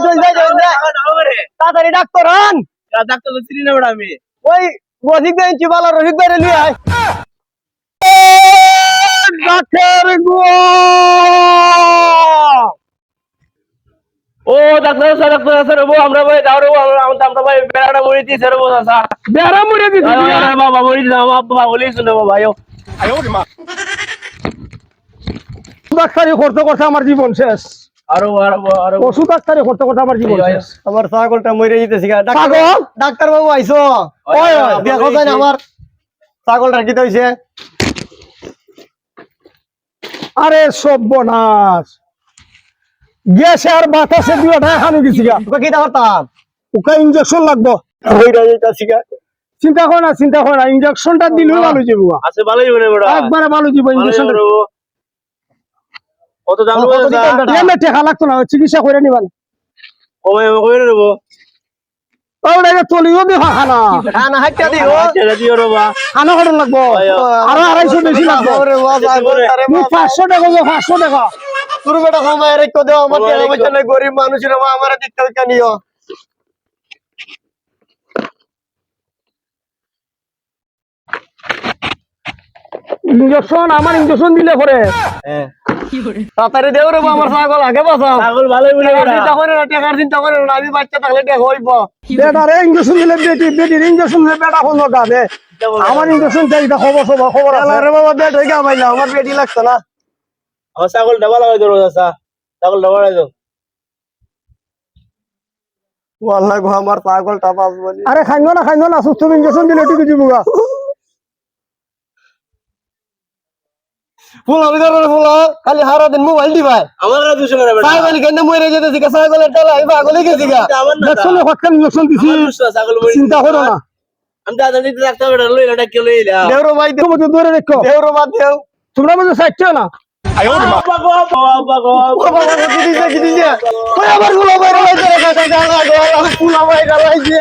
ভাই তাড়াতাড়ি ডাক্তার আন। ডাক্তার তো চিনি না বড় আমি। ওই রশিদ ভাই চিবালা রশিদ ভাই নিয়ে আয়। ডাক্তার গো ও ডাক্তার স্যার আমরা ভাই দাঁড়ো আমরা ভাই বেড়াটা মরে দিয়েছে রে চাচা। বেড়া মুড়ে দিছি বাবা মরে দিয়েছে আমার বাবা বলেই শুনে বাবা ডাক্তারি করতে করতে আমার জীবন শেষ। আরো পশু ডাক্তারি করতে করতে আমার জীবন শেষ। আমার ছাগলটা মরে যেতেছি ডাক্তার বাবু আইসো। ওই দেখো যায় না আমার ছাগলটা কি হইছে। আরে সর্বনাশ গ্যাসে আর বাতাসে দুটা খানো গেছি গা। তোকে কি করতাম ওকে ইনজেকশন লাগবো। চিন্তা কর না ইনজেকশনটা দিলেও ভালো যাবো। আছে ভালোই বলে বড় একবারে ভালো যাবো ইনজেকশন। কত দাম নেবে টাকা লাগতো না চিকিৎসা করে নিবান। কমে নেবো তলিও দিও খানা খানা হাইটা দিও রে বা খানা কটন লাগবো আরো 250 বেশি লাগবো। 500 টাকা 500 টাকা তোর বেটা কমায় রেখো দেও আমার টাকা পয়সা নাই গরিব মানুষের আমার দিতে হইতা নিও। ইনজেকশন দিলে পরে তাড়াতাড়ি দেও রে আমার ছাগল আগে বাঁচাও। ছাগল ভালোই বলে চিন্তা করে না টাকার চিন্তা করে না আমি বাচ্চা থাকলে টাকা হইব। বেটারে ইনজেকশন দিলে বেটির ইনজেকশন দিলে বেটা কোন গাবে আমার ইনজেকশন চাই খবর আছে বাবা বেট হয়ে গাবাই না আমার বেটি লাগতো না। আমার ছাগল ডাবা লাগাই দেবো চাচা ছাগল ডাবা লাগাই দাও। ওয়াল্লাহ গো আমার ছাগলটা বাঁচবো। আরে খাইনো না সুস্থ ইনজেকশন দিলে ঠিক দিব গা। খালি হারা দিন মোবাইল দিবাই আমার কাছে 200 টাকা বেটা ছাগল কেন মরে যেতেছি ছাগলের টালা এই পাগলে গেছি গা। দেখছলে হটকান ইনজেকশন দিছি ছাগল মরে চিন্তা করো না। আমি দাদা নিতে ডাক্তার বেটা লই এটা কে লই না দেওরো ভাই দেও মত ধরে রাখো দেওরো বাদ দেও তোমরা মধ্যে সাইটছো না। বাবা কি দিছে ওই আবার গুলো বাইরে বাইরে রাখা যায় না গো ফুলা বাইরে গালাইছে।